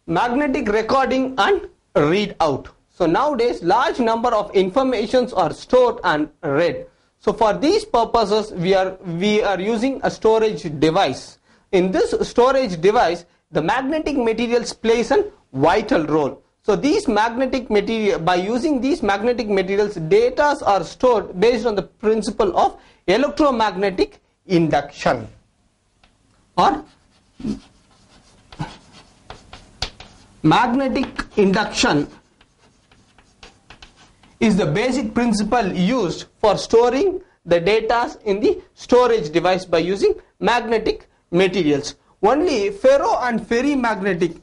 magnetic recording and readout. So nowadays large number of informations are stored and read. So for these purposes we are using a storage device. In this storage device the magnetic materials plays a vital role. So these magnetic material, by using these magnetic materials, data are stored based on the principle of electromagnetic induction or magnetic induction is the basic principle used for storing the data in the storage device by using magnetic materials. Only ferro and ferrimagnetic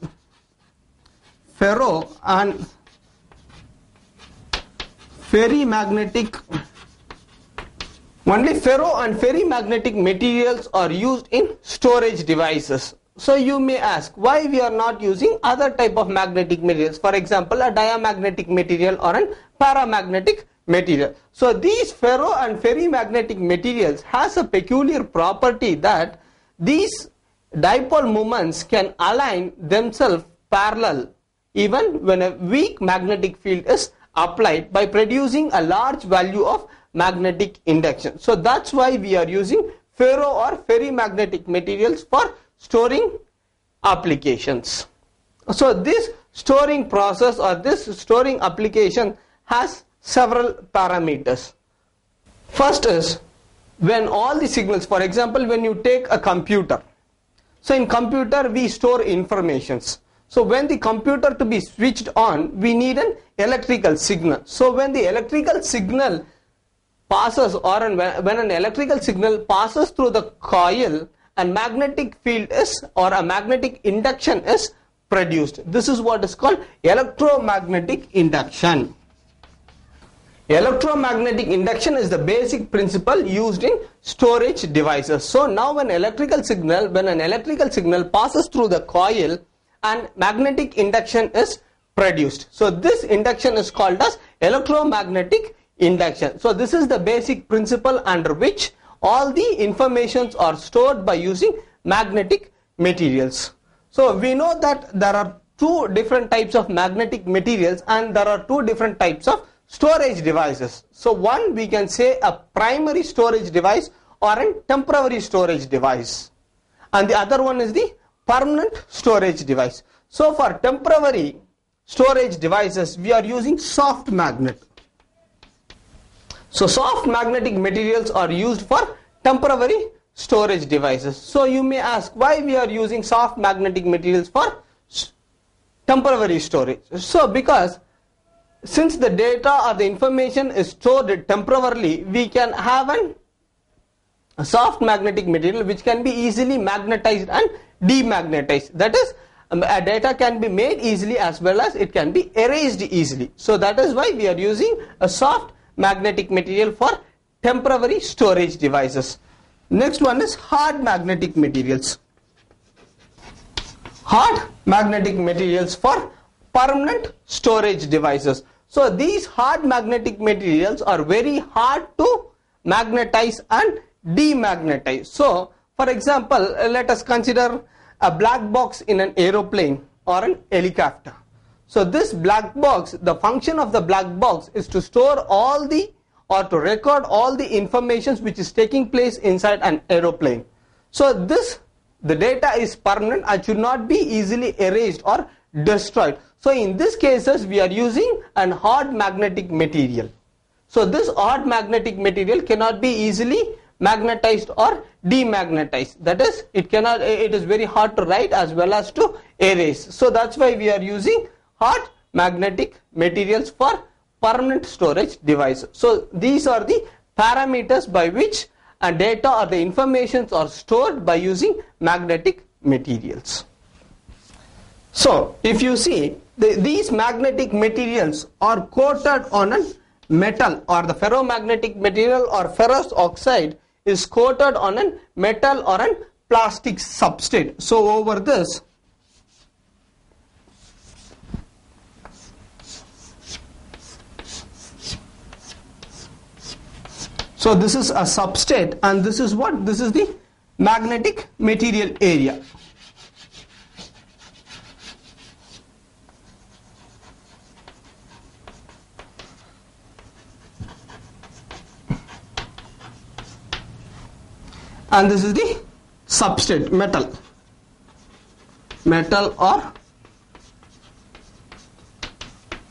materials are used in storage devices. So you may ask why we are not using other type of magnetic materials, for example a diamagnetic material or an paramagnetic material. So these ferro and ferrimagnetic materials has a peculiar property that these dipole moments can align themselves parallel even when a weak magnetic field is applied by producing a large value of magnetic induction. So that's why we are using ferro or ferrimagnetic materials for storing applications. So this storing process or this storing application has several parameters. First is when all the signals, for example when you take a computer, so in computer we store informations. So when the computer to be switched on we need an electrical signal. So when the electrical signal passes or when an electrical signal passes through the coil, and magnetic field is or a magnetic induction is produced. This is what is called electromagnetic induction. Electromagnetic induction is the basic principle used in storage devices. So now when an electrical signal passes through the coil and magnetic induction is produced. So this induction is called as electromagnetic induction. So this is the basic principle under which all the informations are stored by using magnetic materials. So we know that there are two different types of magnetic materials and there are two different types of storage devices. So one we can say a primary storage device or a temporary storage device, and the other one is the permanent storage device. So for temporary storage devices we are using soft magnet. So soft magnetic materials are used for temporary storage devices. So you may ask why we are using soft magnetic materials for temporary storage. So because since the data or the information is stored temporarily, we can have a soft magnetic material which can be easily magnetized and demagnetized. That is, a data can be made easily as well as it can be erased easily. So that is why we are using a soft magnetic material for temporary storage devices. Next one is hard magnetic materials. Hard magnetic materials for permanent storage devices. So these hard magnetic materials are very hard to magnetize and demagnetize. So for example, let us consider a black box in an aeroplane or an helicopter. So this black box, the function of the black box is to store all the or to record all the information which is taking place inside an aeroplane. So the data is permanent and should not be easily erased or destroyed. So in these cases we are using an hard magnetic material. So this hard magnetic material cannot be easily magnetized or demagnetized. That is, it is very hard to write as well as to erase. So that's why we are using hard magnetic materials for permanent storage device. So these are the parameters by which data or the informations are stored by using magnetic materials. So if you see, these magnetic materials are coated on a metal, or the ferromagnetic material or ferrous oxide is coated on a metal or a plastic substrate. So over this, so this is a substrate, and this is what? This is the magnetic material area. and this is the substrate, metal or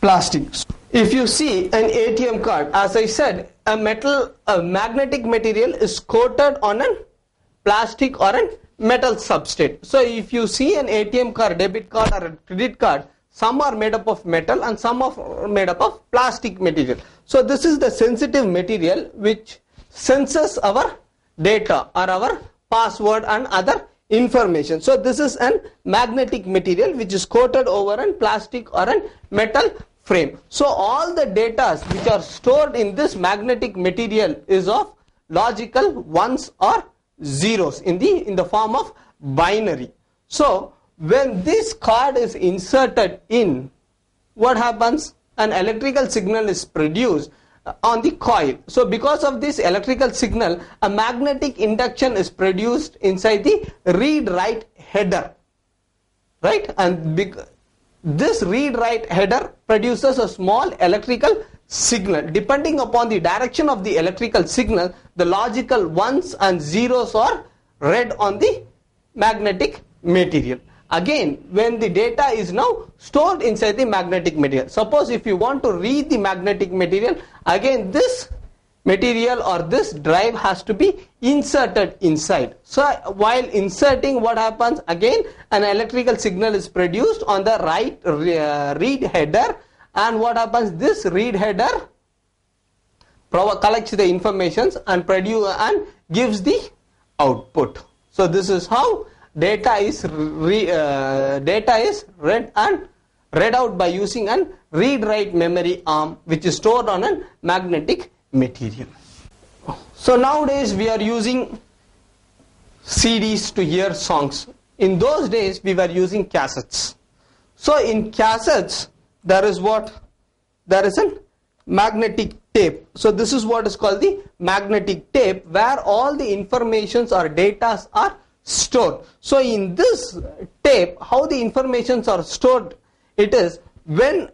plastic. If you see an ATM card, as I said, a magnetic material is coated on a plastic or a metal substrate. So if you see an ATM card, debit card or a credit card, some are made up of metal and some are made up of plastic material. So this is the sensitive material which senses our data or our password and other information. So this is an magnetic material which is coated over a plastic or a metal frame. So all the data which are stored in this magnetic material is of logical ones or zeros in the form of binary. So when this card is inserted in, what happens? An electrical signal is produced on the coil. So because of this electrical signal, a magnetic induction is produced inside the read-write header, right? And this read-write header produces a small electrical signal. Depending upon the direction of the electrical signal, the logical ones and zeros are read on the magnetic material. Again, when the data is now stored inside the magnetic material, suppose if you want to read the magnetic material, again this material or this drive has to be inserted inside. So while inserting, what happens? Again, an electrical signal is produced on the read header, and what happens? This read header collects the informations and gives the output. So this is how data is read out by using an read-write memory arm which is stored on a magnetic material. So nowadays we are using CDs to hear songs. In those days we were using cassettes. So in cassettes there is a magnetic tape. So this is what is called the magnetic tape, where all the informations or data are stored. So in this tape, how the informations are stored, it is when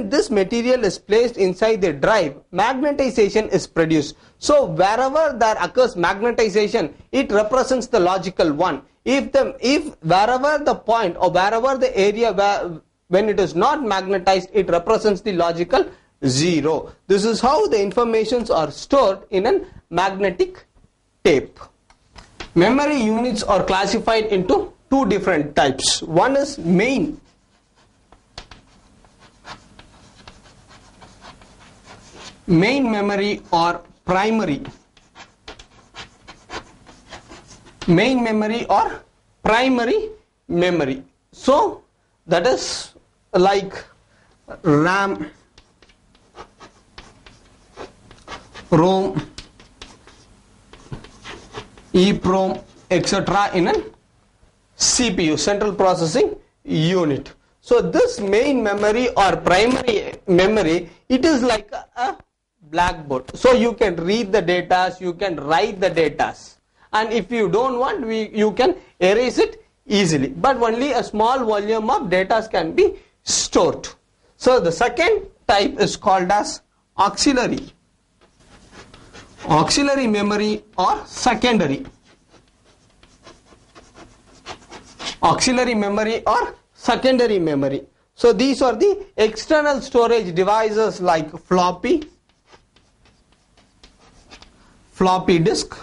this material is placed inside the drive, magnetization is produced. So wherever there occurs magnetization, it represents the logical one. If wherever the point or wherever the area when it is not magnetized, it represents the logical 0. This is how the informations are stored in a magnetic tape. Memory units are classified into two different types. One is main memory or primary. Main memory or primary memory. So that is like RAM, ROM, EEPROM, etc. in a CPU, central processing unit. So this main memory or primary memory, it is like a blackboard. So you can read the data, you can write the data, and if you don't want, you can erase it easily. But only a small volume of data can be stored. So the second type is called as auxiliary memory or secondary. Auxiliary memory or secondary memory. So these are the external storage devices like floppy disk,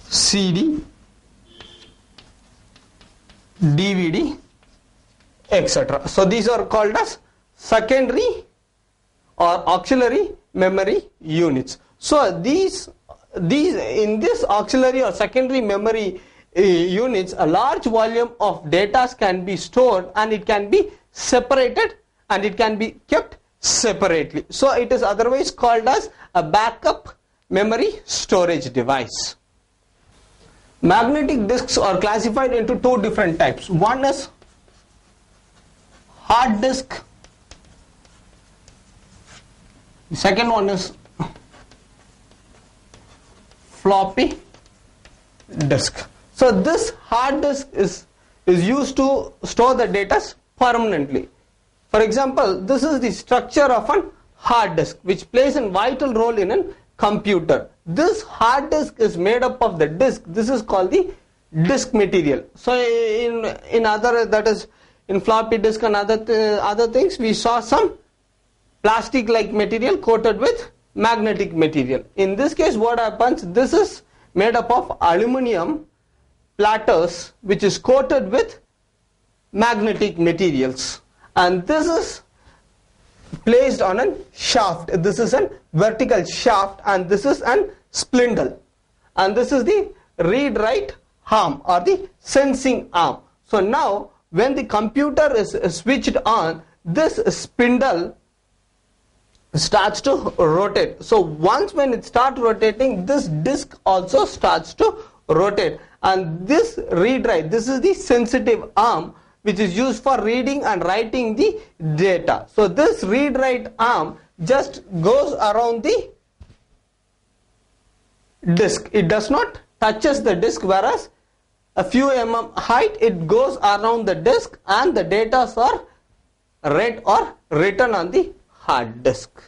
CD, DVD, etc. So these are called as secondary or auxiliary memory units. So these in this auxiliary or secondary memory units, a large volume of data can be stored, and it can be separated and it can be kept separately. So it is otherwise called as a backup memory storage device. Magnetic disks are classified into two different types. One is hard disk. The second one is floppy disk. So this hard disk is used to store the data permanently. For example, this is the structure of a hard disk, which plays a vital role in a computer. This hard disk is made up of the disk. This is called the disk material. So in other, that is in floppy disk and other things, we saw some plastic like material coated with magnetic material. In this case, what happens, this is made up of aluminum platters which is coated with magnetic materials, and this is placed on a shaft. This is a vertical shaft, and this is an spindle, and this is the read write arm or the sensing arm. So now when the computer is switched on, this spindle starts to rotate. So once when it starts rotating, this disk also starts to rotate, and this read write, this is the sensitive arm which is used for reading and writing the data. So this read write arm just goes around the disk. It does not touches the disk, whereas a few height it goes around the disk, and the data are read or written on the hard disk.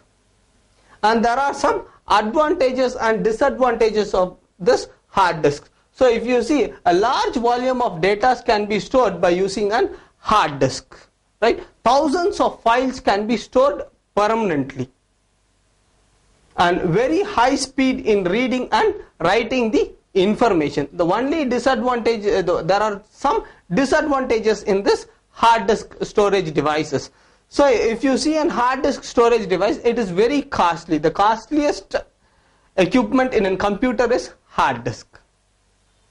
And there are some advantages and disadvantages of this hard disk. So if you see, a large volume of data can be stored by using an hard disk, right? Thousands of files can be stored permanently, and very high speed in reading and writing the information. The only disadvantage, there are some disadvantages in this hard disk storage devices. So if you see an hard disk storage device, it is very costly. The costliest equipment in a computer is hard disk,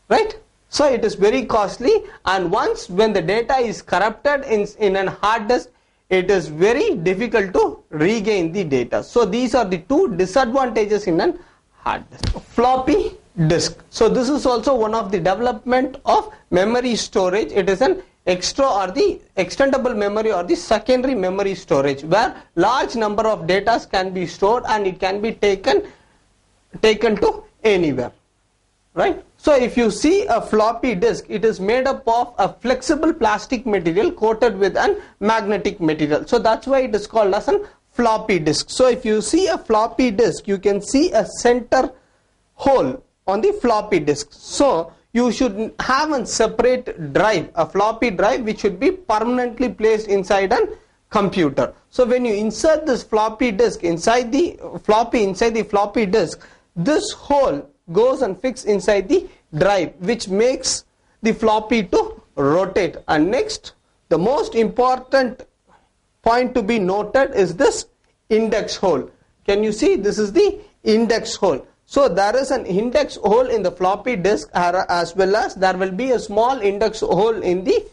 right? So it is very costly, and once when the data is corrupted in a hard disk, it is very difficult to regain the data. So these are the two disadvantages in a hard disk. Floppy disk. So this is also one of the development of memory storage. It is an extra or the extendable memory or the secondary memory storage, where large number of data can be stored and it can be taken to anywhere, right? So if you see a floppy disk, it is made up of a flexible plastic material coated with an magnetic material. So that's why it is called as a floppy disk. So if you see a floppy disk, you can see a center hole on the floppy disk. So you should have a separate drive, a floppy drive, which should be permanently placed inside a computer. So when you insert this floppy disk inside the floppy disk, this hole goes and fixes inside the drive, which makes the floppy to rotate. And next, the most important point to be noted is this index hole. Can you see? This is the index hole. So there is an index hole in the floppy disk, as well as there will be a small index hole in the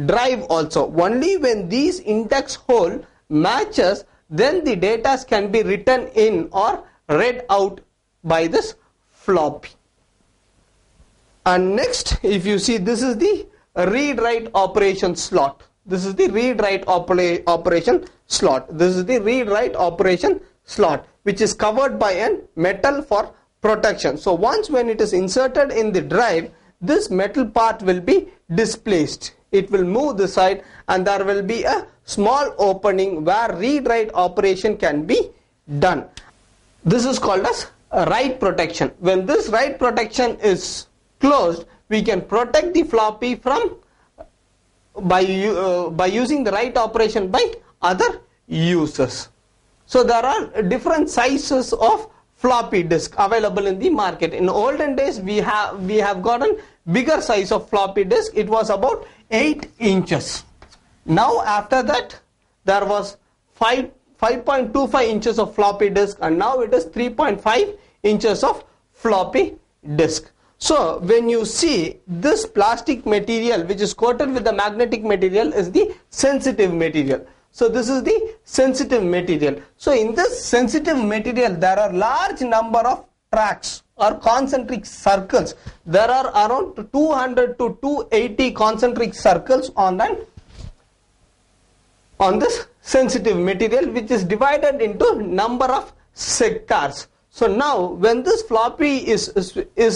drive also. Only when these index hole matches, then the data can be written in or read out by this floppy. And next, if you see, this is the read-write operation slot. This is the read-write operation slot. This is the read-write operation slot, which is covered by a metal for protection. So once when it is inserted in the drive, this metal part will be displaced. It will move the side, and there will be a small opening where read-write operation can be done. This is called as write protection. When this write protection is closed, we can protect the floppy from by using the write operation by other users. So there are different sizes of floppy disk available in the market. In olden days, we have gotten bigger size of floppy disk. It was about 8 inches. Now after that, there was 5.25 inches of floppy disk, and now it is 3.5 inches of floppy disk. So when you see this plastic material which is coated with the magnetic material is the sensitive material. So this is the sensitive material. So in this sensitive material, there are large number of tracks or concentric circles. There are around 200 to 280 concentric circles on this sensitive material, which is divided into number of sectors. So now when this floppy is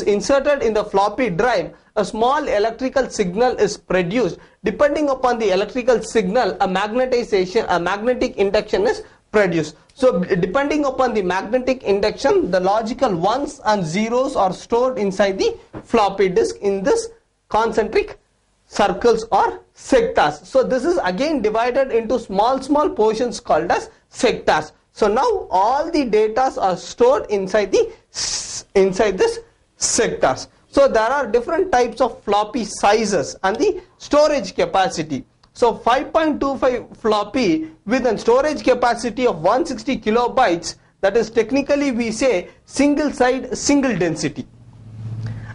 inserted in the floppy drive, a small electrical signal is produced. Depending upon the electrical signal, a magnetic induction is produced. So depending upon the magnetic induction, the logical ones and zeros are stored inside the floppy disk in this concentric circles or sectors. So this is again divided into small portions called as sectors. So now all the data are stored inside this sectors. So there are different types of floppy sizes and the storage capacity. So 5.25 floppy with a storage capacity of 160 kilobytes, that is technically we say single side single density.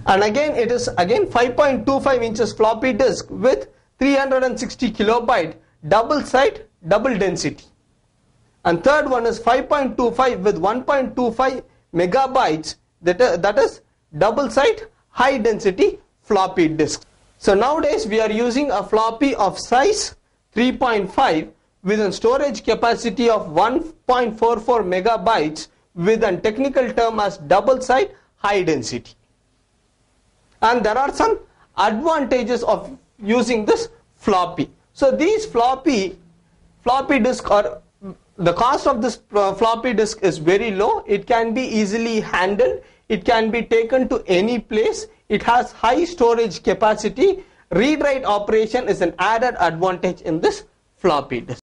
And again it is again 5.25 inches floppy disk with 360 kilobyte double side double density. And third one is 5.25 with 1.25 megabytes, that is double side high density floppy disk. So nowadays we are using a floppy of size 3.5 with a storage capacity of 1.44 megabytes with a technical term as double side high density. And there are some advantages of using this floppy. So these floppy disk are, the cost of this floppy disk is very low. It can be easily handled. It can be taken to any place. It has high storage capacity. Read-write operation is an added advantage in this floppy disk.